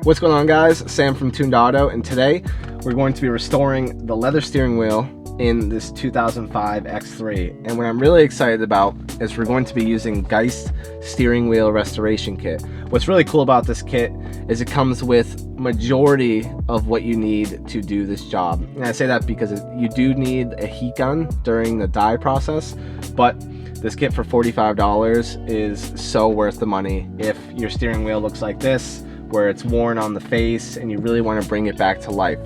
What's going on, guys? Sam from Tuned Auto, and today we're going to be restoring the leather steering wheel in this 2005 X3. And what I'm really excited about is we're going to be using Geist steering wheel restoration kit. What's really cool about this kit is it comes with majority of what you need to do this job. And I say that because you do need a heat gun during the dye process, but this kit for $45 is so worth the money. If your steering wheel looks like this, where it's worn on the face and you really want to bring it back to life.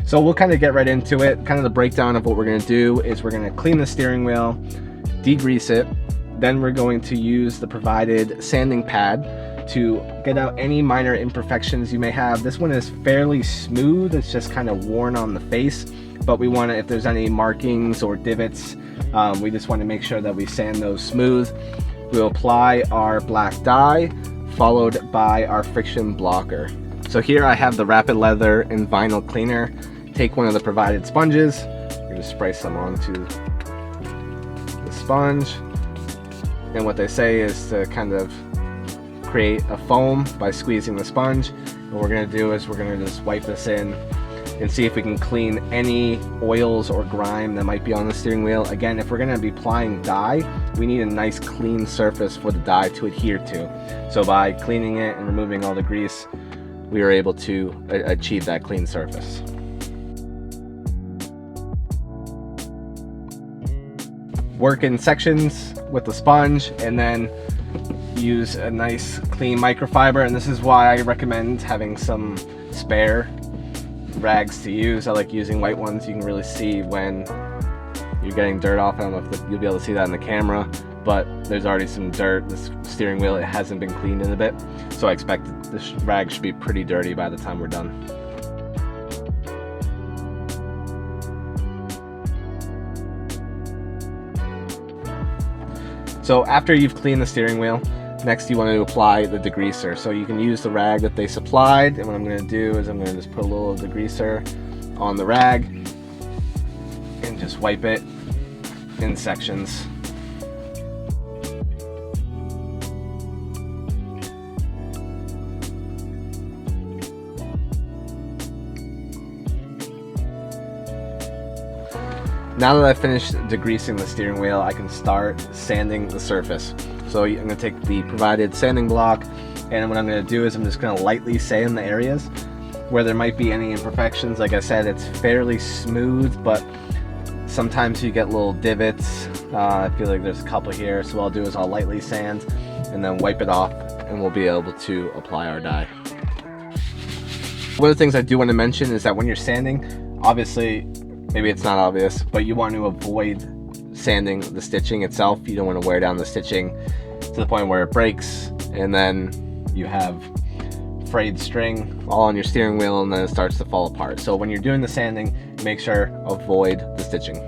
So we'll kind of get right into it. Kind of the breakdown of what we're going to do is we're going to clean the steering wheel, degrease it, then we're going to use the provided sanding pad to get out any minor imperfections you may have. This one is fairly smooth, it's just kind of worn on the face, but we want to, if there's any markings or divots, we just want to make sure that we sand those smooth. We'll apply our black dye, followed by our friction blocker. So here I have the Rapid Leather and Vinyl Cleaner. Take one of the provided sponges. You're going to spray some onto the sponge. And what they say is to kind of create a foam by squeezing the sponge. And what we're going to do is we're going to just wipe this in and see if we can clean any oils or grime that might be on the steering wheel. Again, if we're going to be applying dye, we need a nice clean surface for the dye to adhere to. So by cleaning it and removing all the grease, we are able to achieve that clean surface. Work in sections with the sponge and then use a nice clean microfiber, and this is why I recommend having some spare rags to use. I like using white ones. You can really see when you're getting dirt off. I don't know if you'll be able to see that in the camera, but there's already some dirt. This steering wheel, it hasn't been cleaned in a bit, so I expect this rag should be pretty dirty by the time we're done. So after you've cleaned the steering wheel, next you want to apply the degreaser. So you can use the rag that they supplied, and what I'm going to do is I'm going to just put a little degreaser on the rag and just wipe it in sections. Now that I've finished degreasing the steering wheel, I can start sanding the surface. So I'm going to take the provided sanding block, and what I'm going to do is I'm just going to lightly sand the areas where there might be any imperfections. Like I said, it's fairly smooth, but sometimes you get little divots. I feel like there's a couple here, so what I'll do is I'll lightly sand and then wipe it off, and we'll be able to apply our dye. One of the things I do want to mention is that when you're sanding, obviously, maybe it's not obvious, but you want to avoid sanding the stitching itself. You don't want to wear down the stitching to the point where it breaks and then you have frayed string all on your steering wheel and then it starts to fall apart. So when you're doing the sanding, make sure avoid the stitching.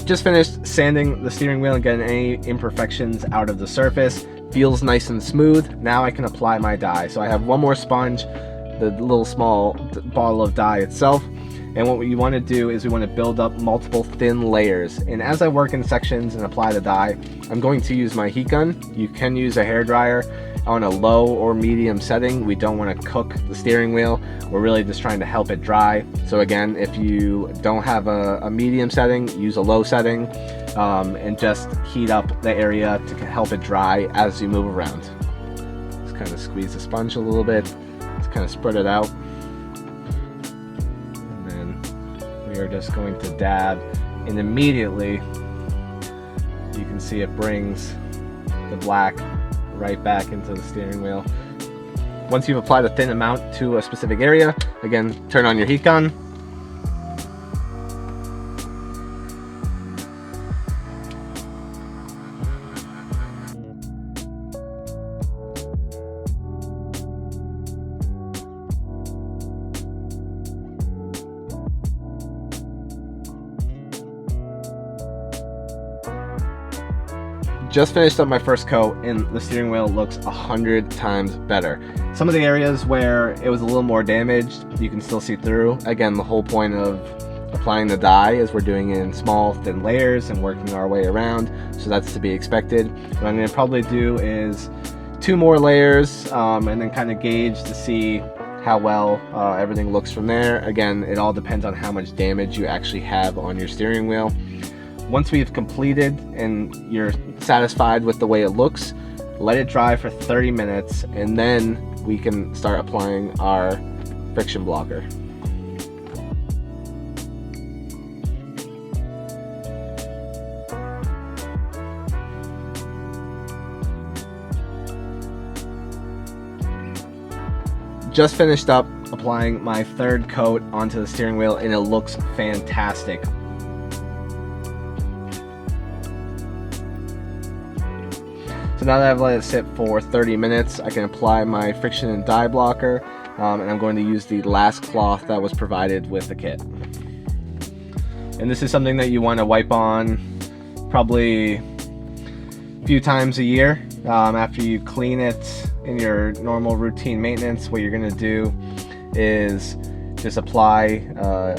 Just finished sanding the steering wheel and getting any imperfections out of the surface. Feels nice and smooth. Now I can apply my dye. So I have one more sponge, the little small bottle of dye itself. And what you want to do is we want to build up multiple thin layers. And as I work in sections and apply the dye, I'm going to use my heat gun. You can use a hairdryer on a low or medium setting. We don't want to cook the steering wheel. We're really just trying to help it dry. So again, if you don't have a medium setting, use a low setting, and just heat up the area to help it dry as you move around. Just kind of squeeze the sponge a little bit, just kind of spread it out. And then we are just going to dab, and immediately you can see it brings the black right back into the steering wheel. Once you've applied a thin amount to a specific area, again, turn on your heat gun. Just finished up my first coat and the steering wheel looks 100 times better. Some of the areas where it was a little more damaged, you can still see through. Again, the whole point of applying the dye is we're doing it in small, thin layers and working our way around, so that's to be expected. What I'm going to probably do is 2 more layers and then kind of gauge to see how well everything looks from there. Again, it all depends on how much damage you actually have on your steering wheel. Once we've completed and you're satisfied with the way it looks, let it dry for 30 minutes and then we can start applying our friction blocker. Just finished up applying my 3rd coat onto the steering wheel and it looks fantastic. So now that I've let it sit for 30 minutes, I can apply my friction and dye blocker, and I'm going to use the last cloth that was provided with the kit. And this is something that you want to wipe on probably a few times a year. After you clean it in your normal routine maintenance, what you're going to do is just apply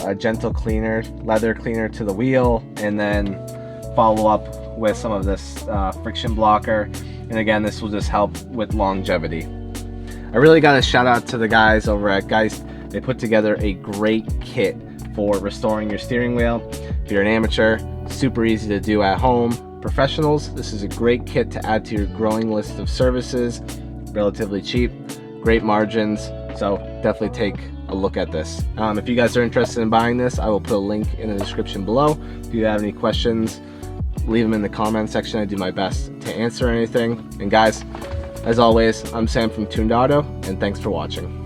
a gentle cleaner, leather cleaner to the wheel, and then follow up with some of this friction blocker. And again, this will just help with longevity. I really got a shout out to the guys over at Geist. They put together a great kit for restoring your steering wheel. If you're an amateur, super easy to do at home. Professionals, this is a great kit to add to your growing list of services. Relatively cheap, great margins, so definitely take a look at this. If you guys are interested in buying this, I will put a link in the description below. If you have any questions, leave them in the comment section. I do my best to answer anything. And guys, as always, I'm Sam from Tuned Auto, and thanks for watching.